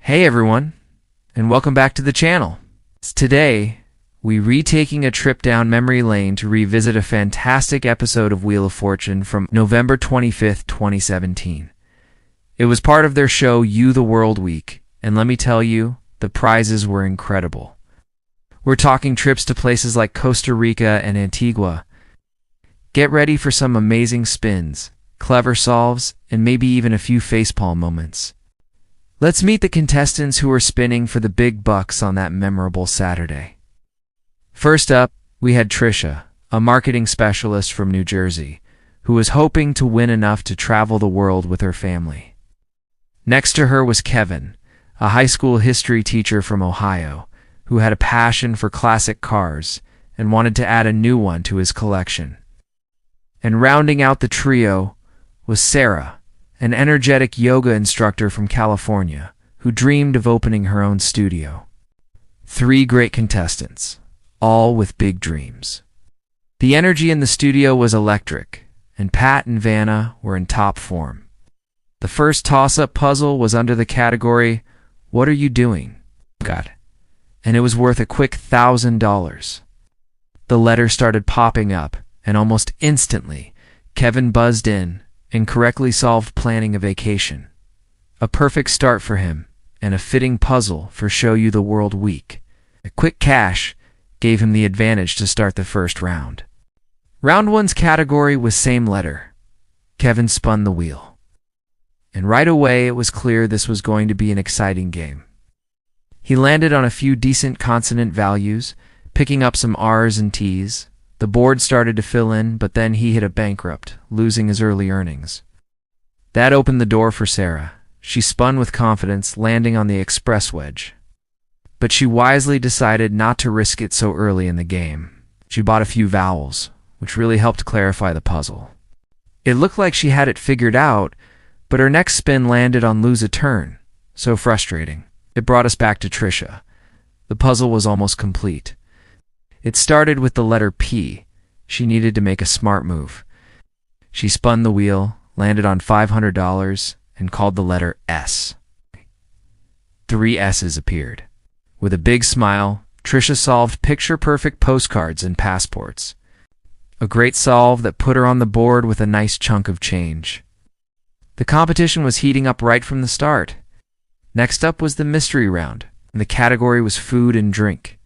Hey everyone, and welcome back to the channel. Today, we're retaking a trip down memory lane to revisit a fantastic episode of Wheel of Fortune from November 25th, 2017. It was part of their show You the World Week, and let me tell you, the prizes were incredible. We're talking trips to places like Costa Rica and Antigua. Get ready for some amazing spins, clever solves, and maybe even a few facepalm moments. Let's meet the contestants who were spinning for the big bucks on that memorable Saturday. First up, we had Trisha, a marketing specialist from New Jersey, who was hoping to win enough to travel the world with her family. Next to her was Kevin, a high school history teacher from Ohio, who had a passion for classic cars and wanted to add a new one to his collection. And rounding out the trio was Sarah, an energetic yoga instructor from California who dreamed of opening her own studio. Three great contestants, all with big dreams. The energy in the studio was electric, and Pat and Vanna were in top form. The first toss-up puzzle was under the category, "What are you doing?" And it was worth a quick $1,000. The letters started popping up, and almost instantly, Kevin buzzed in and correctly solved planning a vacation. A perfect start for him, and a fitting puzzle for Show You the World Week. A quick cash gave him the advantage to start the first round. Round one's category was same letter. Kevin spun the wheel. And right away it was clear this was going to be an exciting game. He landed on a few decent consonant values, picking up some R's and T's. The board started to fill in, but then he hit a bankrupt, losing his early earnings. That opened the door for Sarah. She spun with confidence, landing on the express wedge. But she wisely decided not to risk it so early in the game. She bought a few vowels, which really helped clarify the puzzle. It looked like she had it figured out, but her next spin landed on lose a turn. So frustrating. It brought us back to Trisha. The puzzle was almost complete. It started with the letter P. She needed to make a smart move. She spun the wheel, landed on $500, and called the letter S. 3 S's appeared. With a big smile, Trisha solved picture-perfect postcards and passports. A great solve that put her on the board with a nice chunk of change. The competition was heating up right from the start. Next up was the mystery round, and the category was food and drink.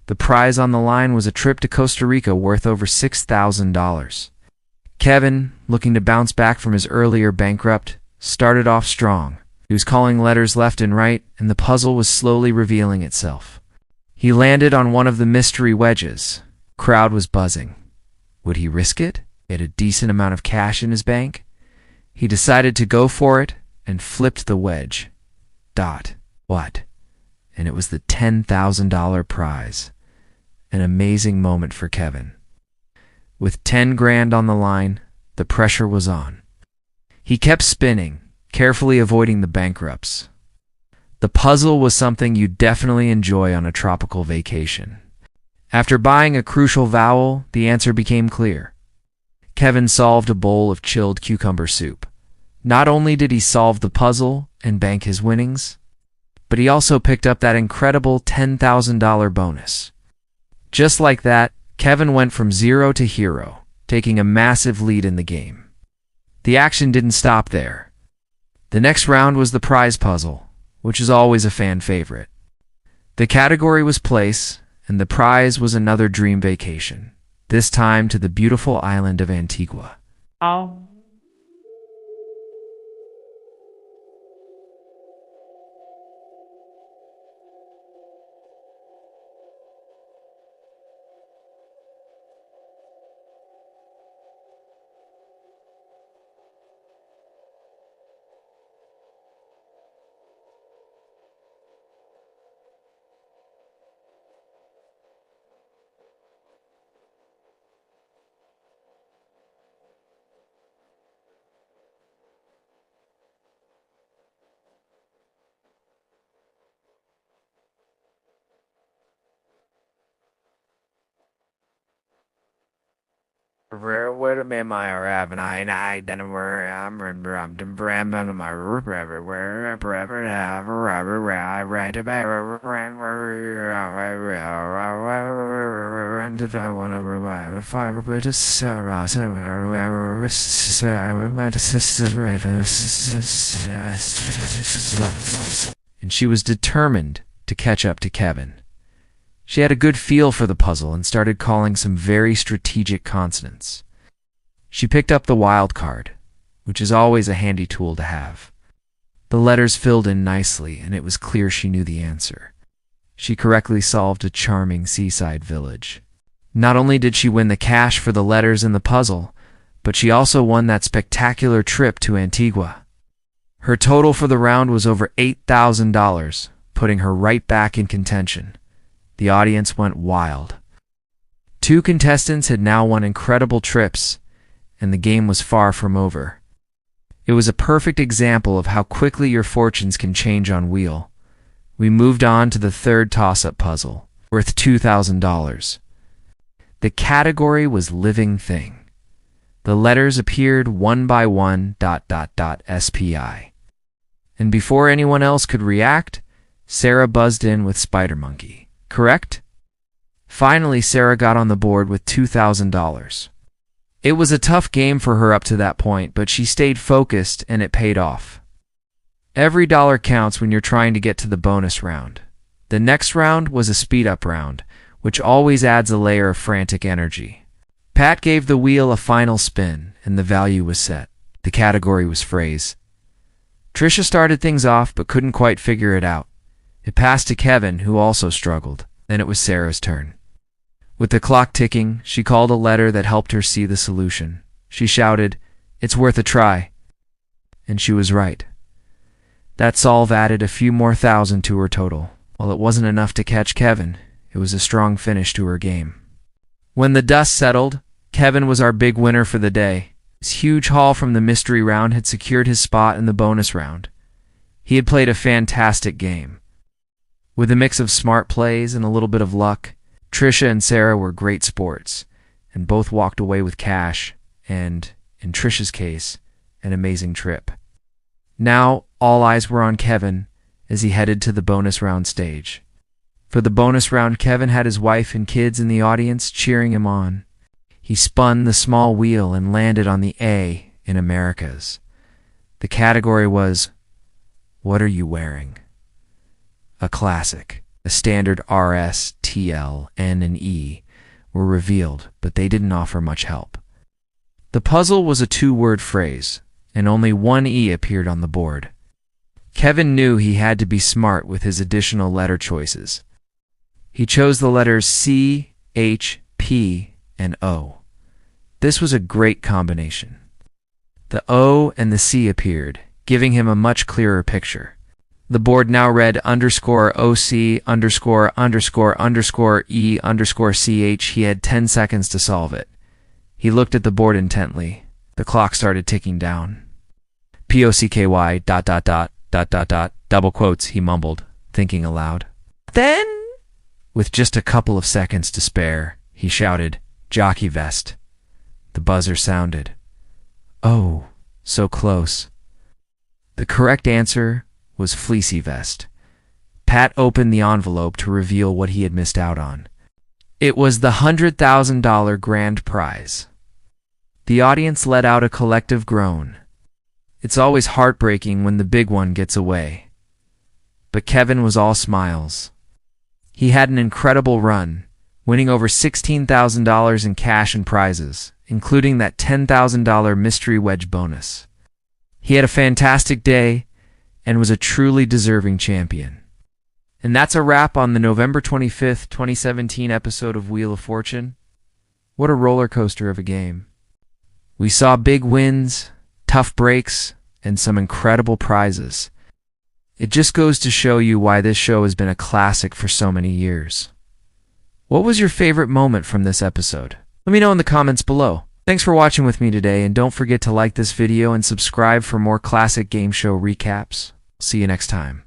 The prize on the line was a trip to Costa Rica worth over $6,000. Kevin, looking to bounce back from his earlier bankrupt, started off strong. He was calling letters left and right, and the puzzle was slowly revealing itself. He landed on one of the mystery wedges. Crowd was buzzing. Would he risk it? He had a decent amount of cash in his bank. He decided to go for it and flipped the wedge. What? And it was the $10,000 prize. An amazing moment for Kevin. With 10 grand on the line, the pressure was on. He kept spinning, carefully avoiding the bankrupts. The puzzle was something you'd definitely enjoy on a tropical vacation. After buying a crucial vowel, the answer became clear. Kevin solved a bowl of chilled cucumber soup. Not only did he solve the puzzle and bank his winnings, but he also picked up that incredible $10,000 bonus. Just like that, Kevin went from zero to hero, taking a massive lead in the game. The action didn't stop there. The next round was the prize puzzle, which is always a fan favorite. The category was place, and the prize was another dream vacation, this time to the beautiful island of Antigua. Oh. What am I having? I don't worry. I'm the brand of my wherever I write about if I want to revive a fire, but a sorrow, and she was determined to catch up to Kevin. She had a good feel for the puzzle and started calling some very strategic consonants. She picked up the wild card, which is always a handy tool to have. The letters filled in nicely, and it was clear she knew the answer. She correctly solved a charming seaside village. Not only did she win the cash for the letters in the puzzle, but she also won that spectacular trip to Antigua. Her total for the round was over $8,000, putting her right back in contention. The audience went wild. 2 contestants had now won incredible trips, and the game was far from over. It was a perfect example of how quickly your fortunes can change on wheel. We moved on to the third toss-up puzzle, worth $2,000. The category was living thing. The letters appeared one by one, ... SPI. And before anyone else could react, Sarah buzzed in with Spider Monkey. Correct? Finally, Sarah got on the board with $2,000. It was a tough game for her up to that point, but she stayed focused and it paid off. Every dollar counts when you're trying to get to the bonus round. The next round was a speed-up round, which always adds a layer of frantic energy. Pat gave the wheel a final spin, and the value was set. The category was phrase. Trisha started things off, but couldn't quite figure it out. It passed to Kevin, who also struggled. Then it was Sarah's turn. With the clock ticking, she called a letter that helped her see the solution. She shouted, "It's worth a try." And she was right. That solve added a few more thousand to her total. While it wasn't enough to catch Kevin, it was a strong finish to her game. When the dust settled, Kevin was our big winner for the day. His huge haul from the mystery round had secured his spot in the bonus round. He had played a fantastic game. With a mix of smart plays and a little bit of luck, Trisha and Sarah were great sports, and both walked away with cash and, in Trisha's case, an amazing trip. Now, all eyes were on Kevin as he headed to the bonus round stage. For the bonus round, Kevin had his wife and kids in the audience cheering him on. He spun the small wheel and landed on the A in Americas. The category was, "What are you wearing?" A classic. A standard RS, TL, N, and E were revealed, but they didn't offer much help. The puzzle was a 2-word phrase, and only one E appeared on the board. Kevin knew he had to be smart with his additional letter choices. He chose the letters C, H, P, and O. This was a great combination. The O and the C appeared, giving him a much clearer picture. The board now read _OC ___ E _CH. He had 10 seconds to solve it. He looked at the board intently. The clock started ticking down. POCKY ... double quotes, he mumbled, thinking aloud. Then, with just a couple of seconds to spare, he shouted, "Jockey vest." The buzzer sounded. Oh, so close. The correct answer was fleecy vest. Pat opened the envelope to reveal what he had missed out on. It was the $100,000 grand prize. The audience let out a collective groan. It's always heartbreaking when the big one gets away. But Kevin was all smiles. He had an incredible run, winning over $16,000 in cash and prizes, including that $10,000 mystery wedge bonus. He had a fantastic day and was a truly deserving champion. And that's a wrap on the November 25th, 2017 episode of Wheel of Fortune. What a roller coaster of a game. We saw big wins, tough breaks, and some incredible prizes. It just goes to show you why this show has been a classic for so many years. What was your favorite moment from this episode? Let me know in the comments below. Thanks for watching with me today, and don't forget to like this video and subscribe for more classic game show recaps. See you next time.